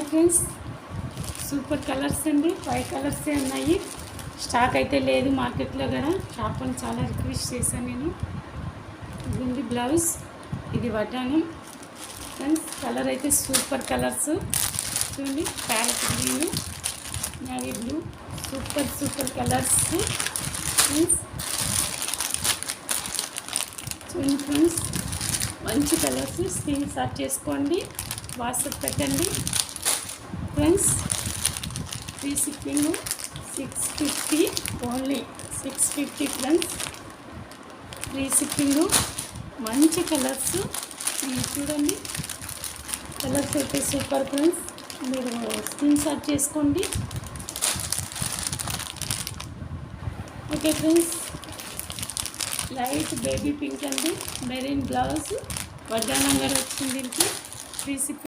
Friends, super colours అండి. 5 కలర్సే ఉన్నాయి. స్టాక్ అయితే లేదు మార్కెట్లో కూడా. షాప్ని చాలా రిక్వెస్ట్ చేశాను నేను. ఇది బ్లౌజ్, ఇది వడ్డానం ఫ్రెండ్స్. కలర్ అయితే సూపర్ కలర్స్ చూడండి. Parrot green, navy blue, super colours friends. చూడండి ఫ్రెండ్స్, మంచి కలర్స్. స్క్రీన్ షాట్ చేసుకోండి, వాట్సాప్ పెట్టండి friends. Free shipping 650, only 650 friends. Free shipping. మంచి కలర్స్ చూడండి. కలర్స్ అయితే సూపర్ ఫ్రెండ్స్. మీరు స్క్రీన్ షాట్ చేసుకోండి. Okay friends, light baby pink అండి. మెరీన్ బ్లౌజ్, వడ్డానం కూడా వచ్చింది దీనికి. Free shipping.